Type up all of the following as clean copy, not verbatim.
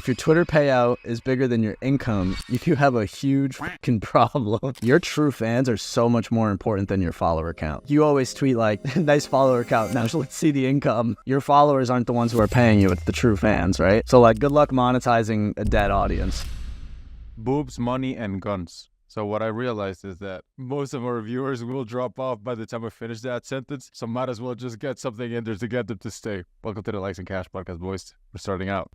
If your Twitter payout is bigger than your income, you have a huge fucking problem. Your true fans are so much more important than your follower count. You always tweet like, nice follower count, now let's see the income. Your followers aren't the ones who are paying you, it's the true fans, right? So like, good luck monetizing a dead audience. Boobs, money, and guns. So what I realized is that most of our viewers will drop off by the time I finish that sentence, so might as well just get something in there to get them to stay. Welcome to the Likes and Cash podcast, boys. We're starting out.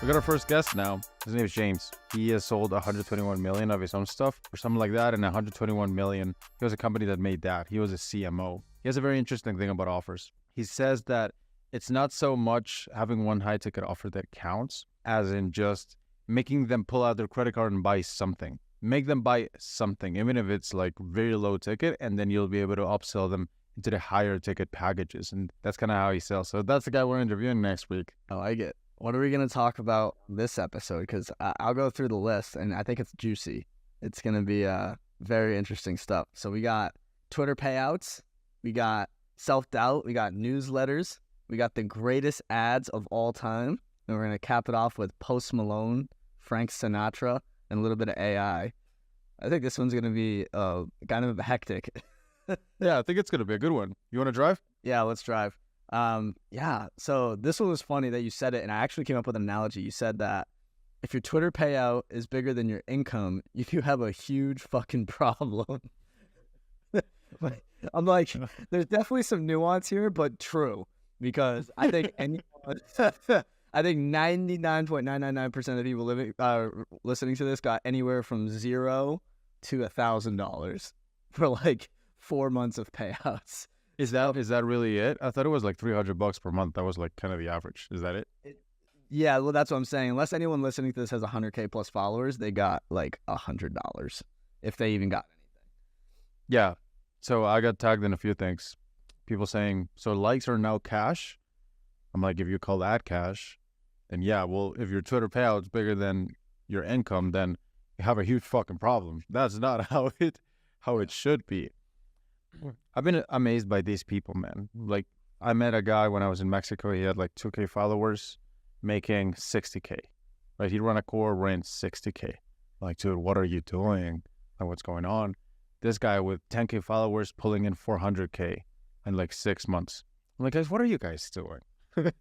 We got our first guest now. His name is James. He has sold 121 million of his own stuff or something like that, and 121 million, he was a company that made that. He was a CMO. He has a very interesting thing about offers. He says that it's not so much having one high ticket offer that counts, as in just making them pull out their credit card and buy something. Make them buy something, even if it's like very low ticket, and then you'll be able to upsell them into the higher ticket packages. And that's kind of how he sells. So that's the guy we're interviewing next week. I like it. What are we going to talk about this episode? Because I'll go through the list, and I think it's juicy. It's going to be very interesting stuff. So we got Twitter payouts. We got self-doubt. We got newsletters. We got the greatest ads of all time. And we're going to cap it off with Post Malone, Frank Sinatra, and a little bit of AI. I think this one's going to be kind of hectic. Yeah, I think it's going to be a good one. You want to drive? Yeah, let's drive. So this one was funny that you said it, and I actually came up with an analogy. You said that if your Twitter payout is bigger than your income, you have a huge fucking problem. I'm like, there's definitely some nuance here, but true, because I think I think 99.999% of people listening to this got anywhere from $0 to $1,000 for like 4 months of payouts. Is that really it? I thought it was like $300 per month. That was like kind of the average. Is that it? Yeah, well, that's what I'm saying. Unless anyone listening to this has 100K plus followers, they got like $100 if they even got anything. Yeah. So I got tagged in a few things. People saying, so likes are now cash. I'm like, if you call that cash, then yeah, well, if your Twitter payout's bigger than your income, then you have a huge fucking problem. That's not how it should be. I've been amazed by these people, man. Like, I met a guy when I was in Mexico. He had like 2K followers making 60K. Right? He ran a core, ran 60K. Like, dude, what are you doing? Like, what's going on? This guy with 10K followers pulling in 400K in like 6 months. I'm like, guys, what are you guys doing?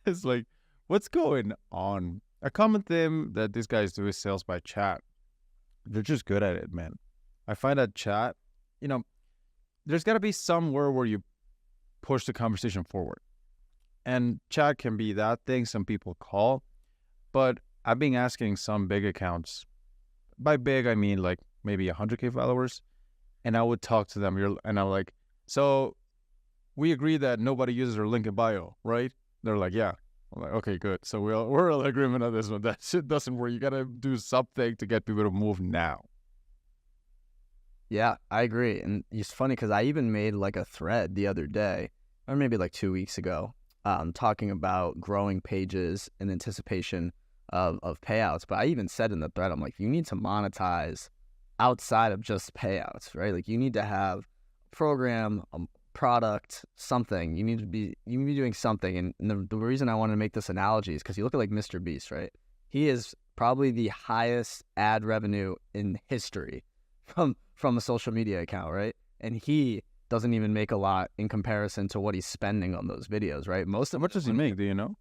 It's like, what's going on? A common theme that these guys do is sales by chat. They're just good at it, man. I find that chat, there's got to be somewhere where you push the conversation forward. And chat can be that thing some people call. But I've been asking some big accounts. By big, I mean like maybe 100K followers. And I would talk to them. And I'm like, so we agree that nobody uses our link in bio, right? They're like, yeah. I'm like, okay, good. So we're in agreement on this one. That shit doesn't work. You got to do something to get people to move now. Yeah, I agree. And it's funny because I even made like a thread the other day, or maybe like 2 weeks ago, talking about growing pages in anticipation of payouts. But I even said in the thread, I'm like, you need to monetize outside of just payouts, right? Like you need to have a program, a product, something. You need to be doing something. And the reason I want to make this analogy is because you look at like Mr. Beast, right? He is probably the highest ad revenue in history from a social media account, right? And he doesn't even make a lot in comparison to what he's spending on those videos, right? How much does he make? Do you know?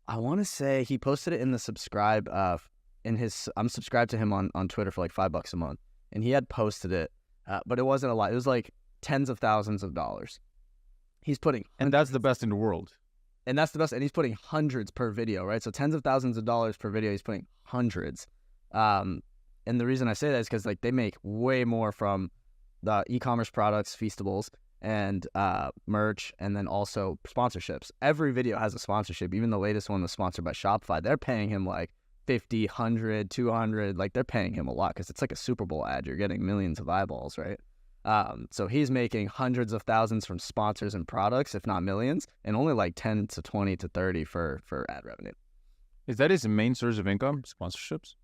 I want to say he posted it in the subscribe I'm subscribed to him on Twitter for like $5 a month, and he had posted it, but it wasn't a lot. It was like tens of thousands of dollars. He's putting, and that's the best in the world. And that's the best, and he's putting hundreds per video, right? So tens of thousands of dollars per video. He's putting hundreds. And the reason I say that is because like they make way more from the e-commerce products, Feastables, and merch, and then also sponsorships. Every video has a sponsorship. Even the latest one was sponsored by Shopify. They're paying him like 50, 100, 200. Like they're paying him a lot because it's like a Super Bowl ad. You're getting millions of eyeballs, right? So he's making hundreds of thousands from sponsors and products, if not millions, and only like 10 to 20 to 30 for ad revenue. Is that his main source of income, sponsorships?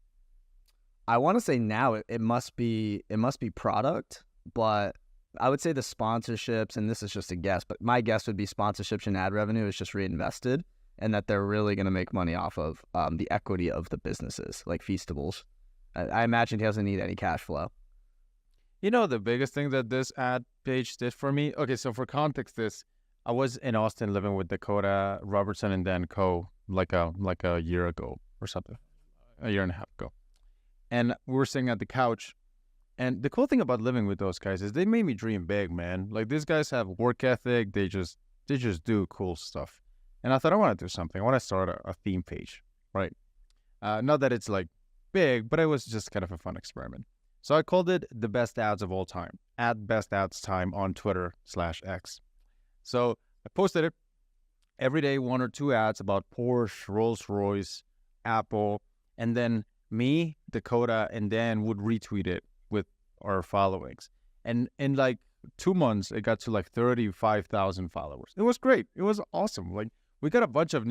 I want to say now it must be product, but I would say the sponsorships, and this is just a guess, but my guess would be sponsorships and ad revenue is just reinvested. and that they're really going to make money off of the equity of the businesses like Feastables. I imagine he doesn't need any cash flow. You know, the biggest thing that this ad page did for me. Okay, so for context, I was in Austin living with Dakota Robertson and Dan Coe like a year ago or something, a year and a half ago, and we were sitting at the couch. And the cool thing about living with those guys is they made me dream big, man. Like, these guys have work ethic. They just do cool stuff. And I thought, I want to do something. I want to start a theme page, right? Not that it's like big, but it was just kind of a fun experiment. So I called it the best ads of all time, at best ads time on Twitter/X. So I posted it every day, 1 or 2 ads about Porsche, Rolls-Royce, Apple, and then me, Dakota, and Dan would retweet it with our followings. And in like 2 months, it got to like 35,000 followers. It was great. It was awesome. Like, we got a bunch of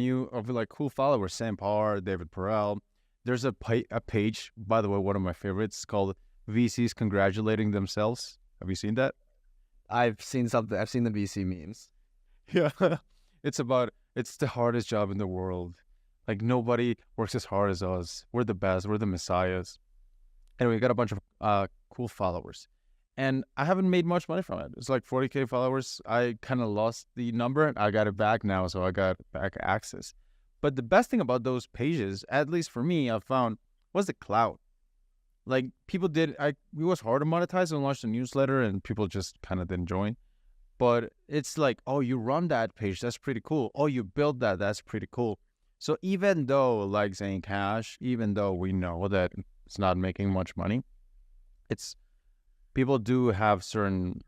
cool followers. Sam Parr, David Perel. There's a page, by the way, one of my favorites, called VCs Congratulating Themselves. Have you seen that? I've seen something. I've seen the VC memes. Yeah. It's the hardest job in the world. Like, nobody works as hard as us. We're the best. We're the messiahs. Anyway, we got a bunch of cool followers. And I haven't made much money from it. It's like 40K followers. I kind of lost the number. I got it back now, so I got back access. But the best thing about those pages, at least for me, I found, was the clout. Like, people it was hard to monetize and launch the newsletter, and people just kind of didn't join. But it's like, oh, you run that page, that's pretty cool. Oh, you built that, that's pretty cool. So even though likes ain't cash, even though we know that it's not making much money, people do have certain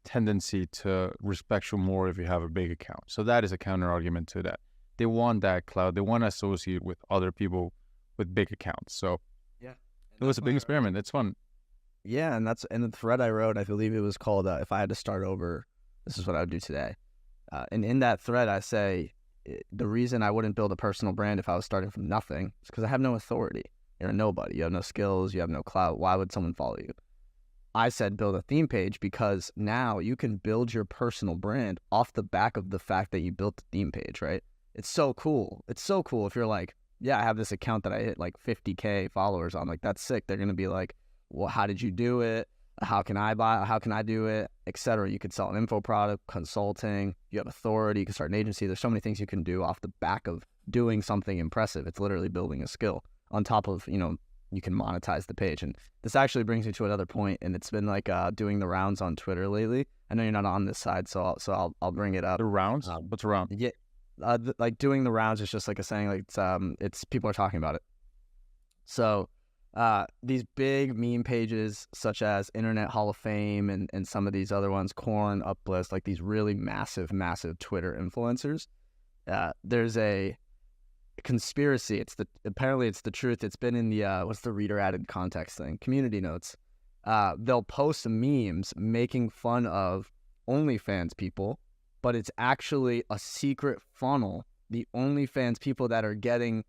tendency to respect you more if you have a big account. So that is a counter argument to that. They want that clout. They want to associate with other people with big accounts. So yeah, it was a big experiment. It's fun. Yeah, and the thread I wrote, I believe it was called "If I Had to Start Over, This Is What I Would Do Today." And in that thread, I say the reason I wouldn't build a personal brand if I was starting from nothing is because I have no authority. You're a nobody. You have no skills. You have no clout. Why would someone follow you? I said build a theme page because now you can build your personal brand off the back of the fact that you built the theme page, right? It's so cool. It's so cool if you're like, yeah, I have this account that I hit like 50K followers on. Like, that's sick. They're going to be like, well, how did you do it? How can I buy? How can I do it? Etc. You could sell an info product, consulting. You have authority. You can start an agency. There's so many things you can do off the back of doing something impressive. It's literally building a skill on top of, you can monetize the page. And this actually brings me to another point, and it's been like doing the rounds on Twitter lately. I know you're not on this side, so I'll bring it up. The rounds? What's a round? Yeah, like doing the rounds is just like a saying, like it's people are talking about it. So these big meme pages such as Internet Hall of Fame and some of these other ones, Corn, Uplift, like these really massive Twitter influencers. There's a conspiracy. Apparently it's the truth. It's been in the what's the reader added context thing? Community notes. They'll post memes making fun of OnlyFans people, but it's actually a secret funnel. The OnlyFans people that are getting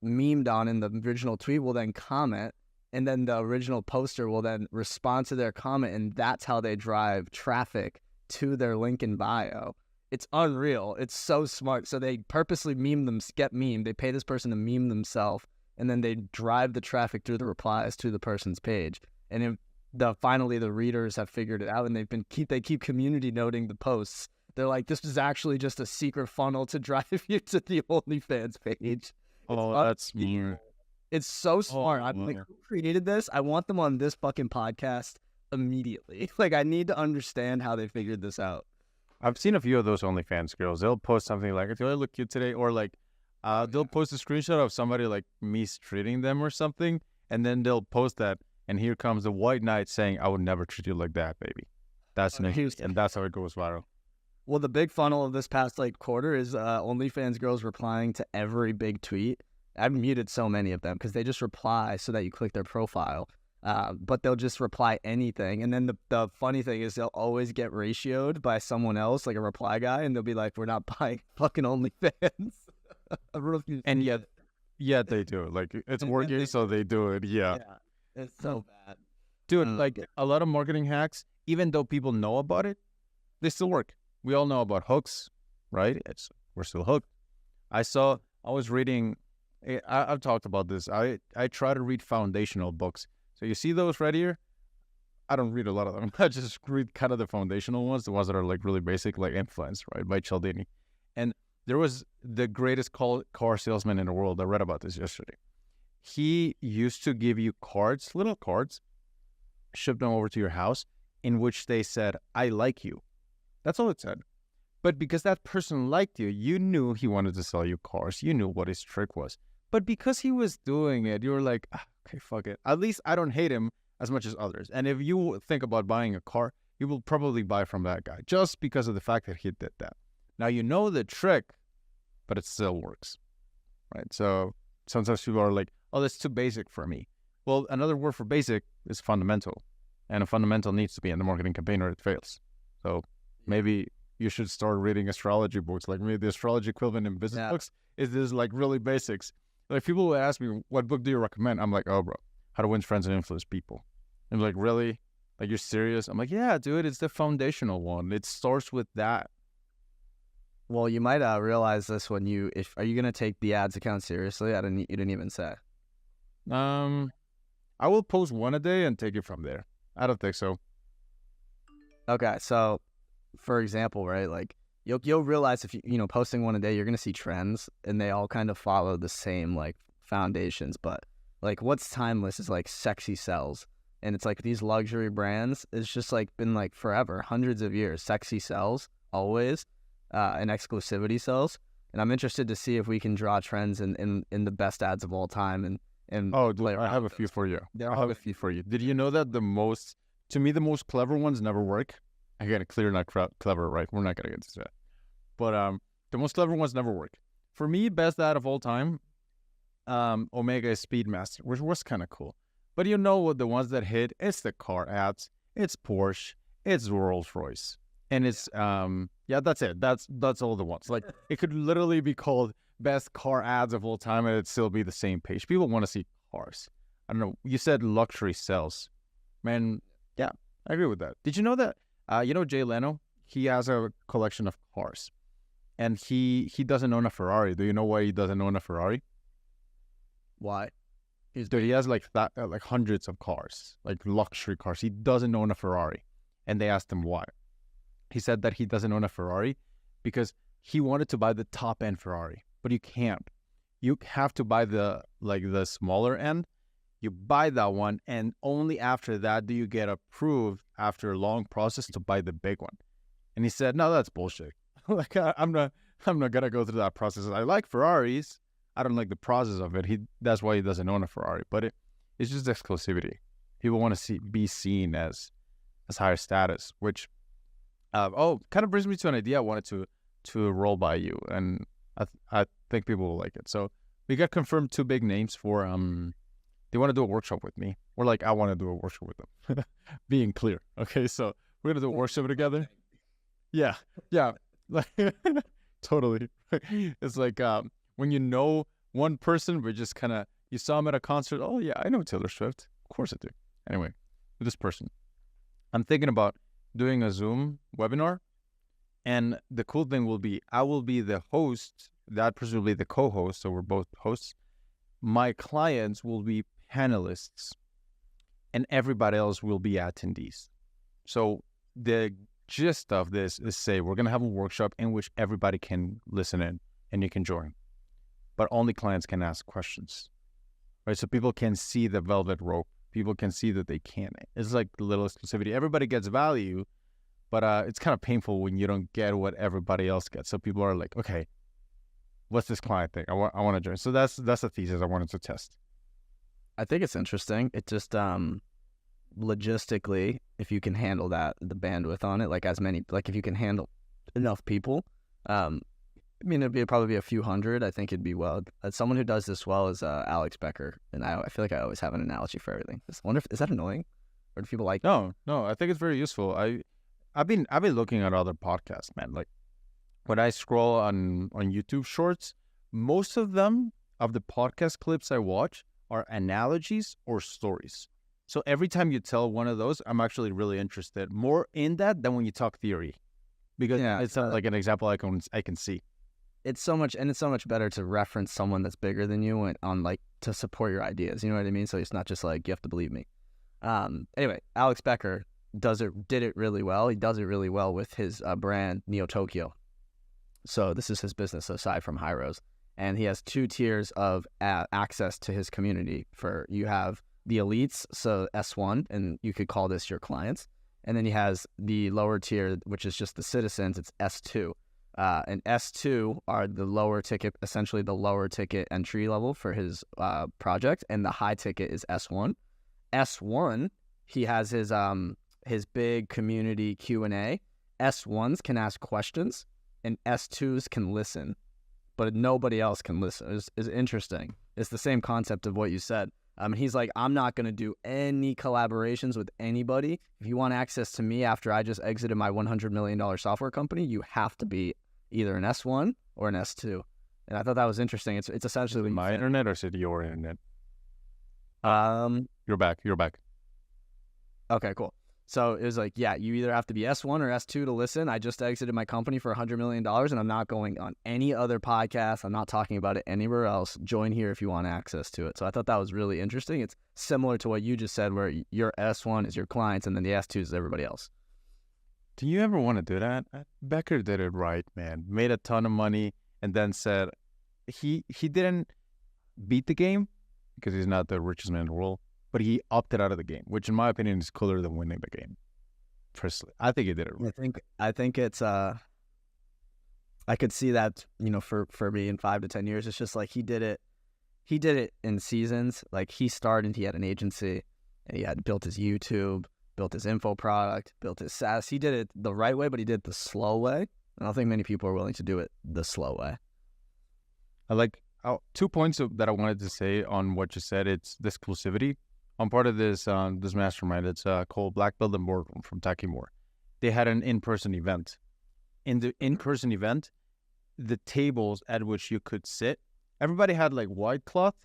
memed on in the original tweet will then comment, and then the original poster will then respond to their comment, and that's how they drive traffic to their link in bio. It's unreal. It's so smart. So they purposely get memed. They pay this person to meme themselves, and then they drive the traffic through the replies to the person's page. And finally the readers have figured it out, and they keep community noting the posts. They're like, this is actually just a secret funnel to drive you to the OnlyFans page. Oh, that's smart. It's so smart. I'm like, who created this? I want them on this fucking podcast immediately. Like, I need to understand how they figured this out. I've seen a few of those OnlyFans girls. They'll post something like, "Do I look cute today?" Or like, they'll post a screenshot of somebody like mistreating them or something, and then they'll post that, and here comes the white knight saying, "I would never treat you like that, baby." That's and that's how it goes viral. Well, the big funnel of this past quarter is OnlyFans girls replying to every big tweet. I've muted so many of them because they just reply so that you click their profile. But they'll just reply anything. And then the funny thing is they'll always get ratioed by someone else, like a reply guy, and they'll be like, we're not buying fucking OnlyFans. And yet they do it. Like, it's working, so they do it. Yeah. It's so bad. Dude, like a lot of marketing hacks, even though people know about it, they still work. We all know about hooks, right? We're still hooked. I was reading. I've talked about this. I try to read foundational books. So you see those right here. I don't read a lot of them. I just read kind of the foundational ones, the ones that are like really basic, like Influence, right, by Cialdini. And there was the greatest car salesman in the world. I read about this yesterday. He used to give you cards, little cards, ship them over to your house, in which they said, "I like you." That's all it said. But because that person liked you, you knew he wanted to sell you cars. You knew what his trick was. But because he was doing it, you were like, okay, fuck it. At least I don't hate him as much as others. And if you think about buying a car, you will probably buy from that guy just because of the fact that he did that. Now, you know the trick, but it still works, right? So sometimes people are like, oh, that's too basic for me. Well, another word for basic is fundamental. And a fundamental needs to be in the marketing campaign or it fails. So maybe you should start reading astrology books. Like maybe the astrology equivalent in business books is this like really basics. Like people will ask me, what book do you recommend? I'm like, oh, bro, How to Win Friends and Influence People. And like, really? Like, you're serious? I'm like, yeah, dude, it's the foundational one. It starts with that. Well, you might realize this when are you gonna take the ads account seriously? You didn't even say. I will post one a day and take it from there. I don't think so. Okay, so for example, right, like you'll realize if you posting one a day, you're gonna see trends, and they all kind of follow the same like foundations. But like what's timeless is like sexy sells, and it's like these luxury brands. It's just like been like forever, hundreds of years. Sexy sells always. And exclusivity sells, and I'm interested to see if we can draw trends in the best ads of all time and oh, dude, I have a few for you. I have a few for you. Did you know that the most clever ones never work? Again, clear, not clever, right? We're not gonna get into that. But the most clever ones never work. For me, best ad of all time, Omega Speedmaster, which was kind of cool. But you know what? The ones that hit, it's the car ads, it's Porsche, it's Rolls Royce. And it's that's it. That's all the ones. Like it could literally be called best car ads of all time, and it'd still be the same page. People want to see cars. I don't know. You said luxury sells, man. Yeah, I agree with that. Did you know that? Jay Leno. He has a collection of cars, and he doesn't own a Ferrari. Do you know why he doesn't own a Ferrari? Why? Dude, he has like hundreds of cars, like luxury cars. He doesn't own a Ferrari, and they asked him why. He said that he doesn't own a Ferrari because he wanted to buy the top end Ferrari, but you can't. You have to buy the smaller end. You buy that one, and only after that do you get approved after a long process to buy the big one. And he said, "No, that's bullshit. Like I'm not gonna go through that process. I like Ferraris. I don't like the process of it. That's why he doesn't own a Ferrari. But it's just exclusivity. People want to be seen as higher status, which." Kind of brings me to an idea I wanted to roll by you, and I think people will like it. So we got confirmed 2 big names for they want to do a workshop with me, or like I want to do a workshop with them. Being clear, okay? So we're gonna do a workshop together. Yeah, like totally. It's like when you know one person, but just kind of you saw him at a concert. Oh yeah, I know Taylor Swift. Of course I do. Anyway, with this person, I'm thinking about doing a Zoom webinar, and the cool thing will be I will be the host, that person will be the co-host, so we're both hosts. My clients will be panelists, and everybody else will be attendees. So the gist of this is, say we're going to have a workshop in which everybody can listen in and you can join, but only clients can ask questions, right? So people can see the velvet rope. People can see that they can. It's like a little exclusivity. Everybody gets value, but it's kind of painful when you don't get what everybody else gets. So people are like, okay, what's this client thing? I want to join. So that's a thesis I wanted to test. I think it's interesting. It just logistically, if you can handle the bandwidth on it, if you can handle enough people, I mean, probably be a few hundred. I think it'd be well. Someone who does this well is Alex Becker, and I feel like I always have an analogy for everything. I wonder is that annoying, or do people like? No, I think it's very useful. I've been looking at other podcasts, man. Like when I scroll on YouTube Shorts, most of them of the podcast clips I watch are analogies or stories. So every time you tell one of those, I'm actually really interested more in that than when you talk theory, because it's like an example I can see. it's so much better to reference someone that's bigger than you and on like to support your ideas. You know what I mean? So it's not just like you have to believe me. Anyway, Alex Becker did it really well. He does it really well with his brand Neo Tokyo. So this is his business aside from Hyros, and he has 2 tiers of access to his community. For you have the elites, so S1, and you could call this your clients, and then he has the lower tier, which is just the citizens. It's S2. And S2 are the lower ticket, essentially the lower ticket entry level for his project, and the high ticket is S1. S1, he has his big community Q&A. S1s can ask questions, and S2s can listen, but nobody else can listen. It's interesting. It's the same concept of what you said. He's like, I'm not going to do any collaborations with anybody. If you want access to me after I just exited my $100 million software company, you have to be either an S1 or an S2. And I thought that was interesting. It's essentially my internet, or is it your internet? You're back. Okay, cool. So it was like, yeah, you either have to be S1 or S2 to listen. I just exited my company for $100 million, and I'm not going on any other podcast. I'm not talking about it anywhere else. Join here if you want access to it. So I thought that was really interesting. It's similar to what you just said, where your S1 is your clients, and then the S2 is everybody else. Do you ever want to do that? Becker did it right, man. Made a ton of money, and then said he didn't beat the game because he's not the richest man in the world, but he opted out of the game, which in my opinion is cooler than winning the game. Personally, I think he did it right. I think it's I could see that, you know, for me in 5 to 10 years. It's just like he did it in seasons. Like he started, he had an agency, and he had built his YouTube, built his info product, built his SaaS. He did it the right way, but he did it the slow way. I don't think many people are willing to do it the slow way. I like 2 points that I wanted to say on what you said. It's the exclusivity. I'm part of this mastermind. It's called Black Belt and Boardroom from Taki Moore. They had an in-person event. In the in-person event, the tables at which you could sit, everybody had like white cloth,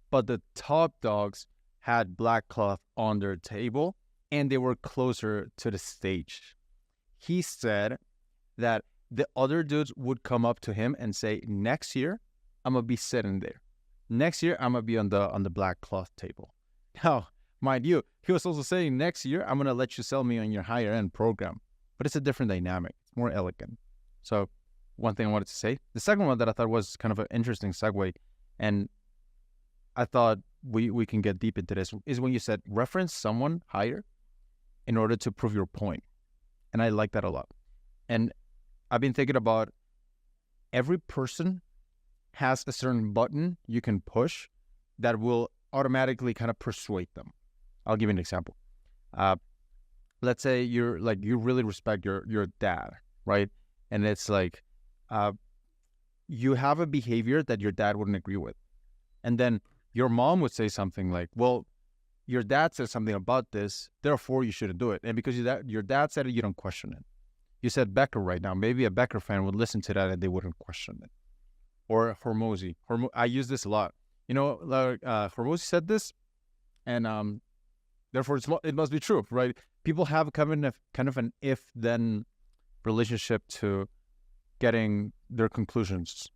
but the top dogs had black cloth on their table, and they were closer to the stage. He said that the other dudes would come up to him and say, next year, I'm going to be sitting there. Next year, I'm going to be on the black cloth table. Now, mind you, he was also saying, next year, I'm going to let you sell me on your higher end program. But it's a different dynamic. It's more elegant. So one thing I wanted to say. The second one that I thought was kind of an interesting segue, and I thought we can get deep into this, is when you said reference someone higher in order to prove your point. And I like that a lot. And I've been thinking about every person has a certain button you can push that will automatically kind of persuade them. I'll give you an example. Let's say you really respect your dad, right? And it's like you have a behavior that your dad wouldn't agree with. And then your mom would say something like, well, your dad said something about this, therefore you shouldn't do it. And because your dad said it, you don't question it. You said Becker right now. Maybe a Becker fan would listen to that and they wouldn't question it. Or Hormozi. I use this a lot. You know, like Hormozi said this, and therefore it must be true, right? People have kind of an if-then relationship to getting their conclusions.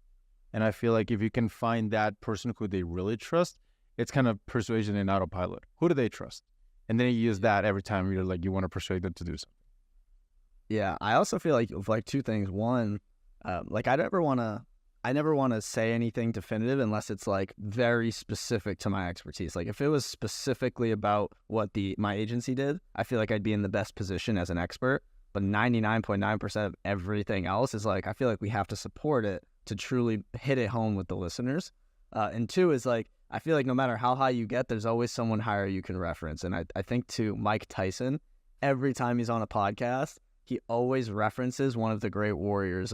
And I feel like if you can find that person who they really trust, it's kind of persuasion in autopilot. Who do they trust? And then you use that every time you want to persuade them to do something. Yeah, I also feel like two things. One, like I never want to say anything definitive unless it's like very specific to my expertise. Like if it was specifically about what my agency did, I feel like I'd be in the best position as an expert. But 99.9% of everything else is like, I feel like we have to support it to truly hit it home with the listeners. And two is like, I feel like no matter how high you get, there's always someone higher you can reference. And I think to Mike Tyson, every time he's on a podcast, he always references one of the great warriors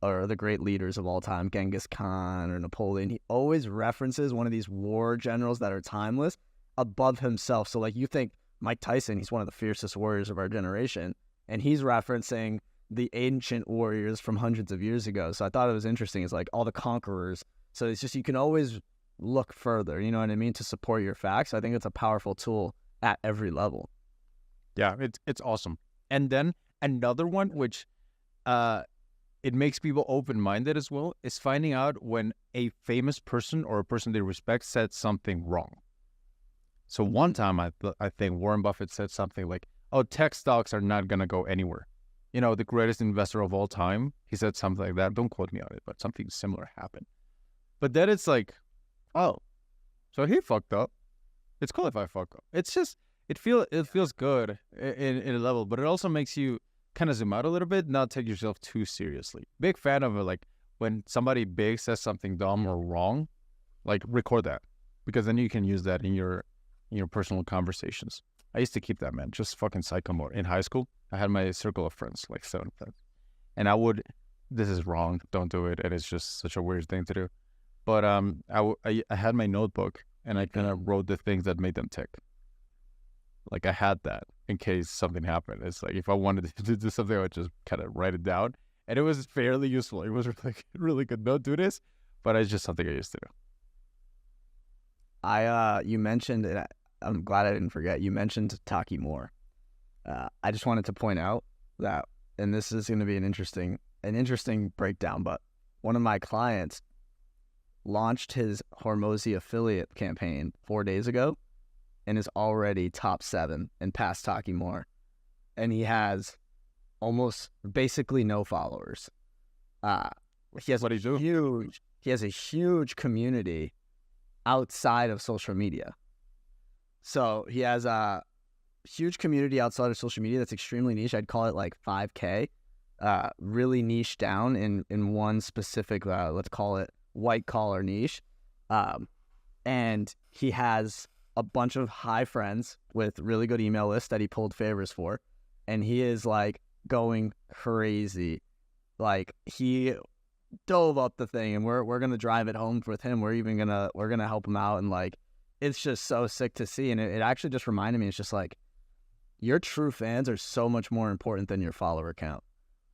or the great leaders of all time, Genghis Khan or Napoleon. He always references one of these war generals that are timeless above himself. So like you think Mike Tyson, he's one of the fiercest warriors of our generation, and he's referencing the ancient warriors from hundreds of years ago. So I thought it was interesting. It's like all the conquerors. So it's just, you can always look further, you know what I mean, to support your facts. I think it's a powerful tool at every level. Yeah, it's awesome. And then another one, which it makes people open-minded as well, is finding out when a famous person or a person they respect said something wrong. So one time, I think Warren Buffett said something like, "Oh, tech stocks are not gonna go anywhere." The greatest investor of all time, he said something like that. Don't quote me on it, but something similar happened. But then it's like, oh, so he fucked up. It's cool if I fuck up. It's just it feels good in a level, but it also makes you kind of zoom out a little bit, not take yourself too seriously. Big fan of it, like when somebody big says something dumb or wrong, like record that, because then you can use that in your personal conversations. I used to keep that, man, just fucking psycho mode. In high school, I had my circle of friends, like 7 friends, and this is wrong, don't do it, and it's just such a weird thing to do. But I had my notebook, and I kind of wrote the things that made them tick. Like I had that in case something happened. It's like if I wanted to do something, I would just kind of write it down, and it was fairly useful. It was like really good. Don't do this, but it's just something I used to do. You mentioned it. I'm glad I didn't forget. You mentioned Taki Moore. I just wanted to point out that, and this is going to be an interesting breakdown, but one of my clients launched his Hormozi affiliate campaign 4 days ago and is already top 7 and past Taki Moore. And he has almost basically no followers. He has a huge community outside of social media. So he has a huge community outside of social media that's extremely niche. I'd call it like 5K, really niche down in one specific, let's call it white collar niche. And he has a bunch of high friends with really good email lists that he pulled favors for. And he is like going crazy. Like he dove up the thing, and we're going to drive it home with him. We're going to help him out. And like, it's just so sick to see. And it actually just reminded me, it's just like, your true fans are so much more important than your follower count.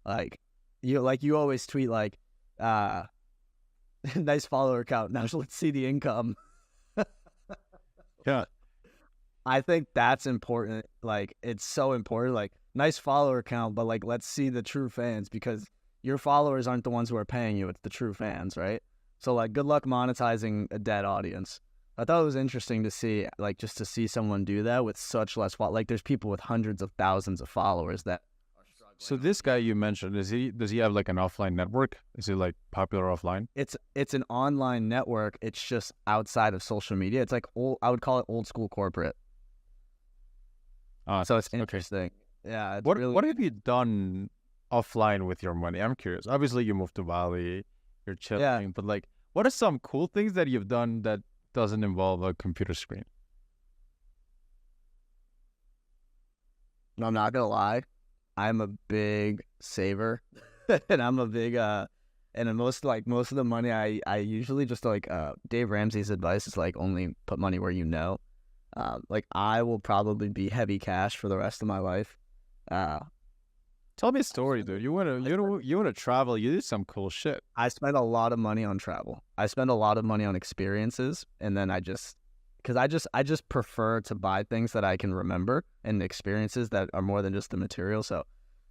Like you always tweet like, nice follower count. Now let's see the income. Yeah. I think that's important. Like, it's so important. Like, nice follower count, but like, let's see the true fans, because your followers aren't the ones who are paying you. It's the true fans, right? So like, good luck monetizing a dead audience. I thought it was interesting to see, like, just to see someone do that with such less, like, there's people with hundreds of thousands of followers that are struggling. So this guy you mentioned, does he have like an offline network? Is he like popular offline? It's an online network. It's just outside of social media. It's like I would call it old school corporate. So it's interesting. Okay. Yeah. What have you done offline with your money? I'm curious. Obviously, you moved to Bali, you're chilling, yeah. But like, what are some cool things that you've done that doesn't involve a computer screen? I'm not gonna lie, I'm a big saver, and I'm a big and most of the money I usually just like Dave Ramsey's advice is like only put money where you know. Like I will probably be heavy cash for the rest of my life. Tell me a story, dude. You wanna travel? You do some cool shit. I spend a lot of money on travel. I spend a lot of money on experiences, and then I just prefer to buy things that I can remember and experiences that are more than just the material. So,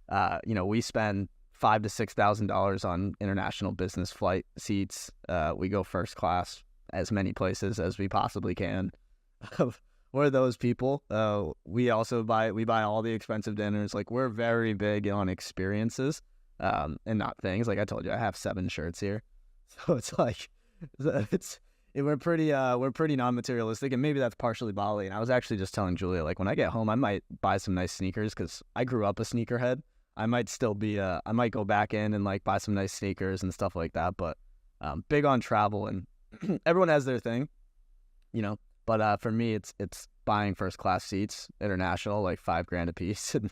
we spend $5,000 to $6,000 on international business flight seats. We go first class as many places as we possibly can. We're those people. We also buy all the expensive dinners. Like, we're very big on experiences, and not things. Like I told you, I have 7 shirts here, so it's like we're pretty non-materialistic, and maybe that's partially Bali. And I was actually just telling Julia, like, when I get home, I might buy some nice sneakers, because I grew up a sneakerhead. I might still be I might go back in and like buy some nice sneakers and stuff like that. But big on travel, and everyone has their thing, But for me, it's buying first class seats, international, like $5,000 a piece, and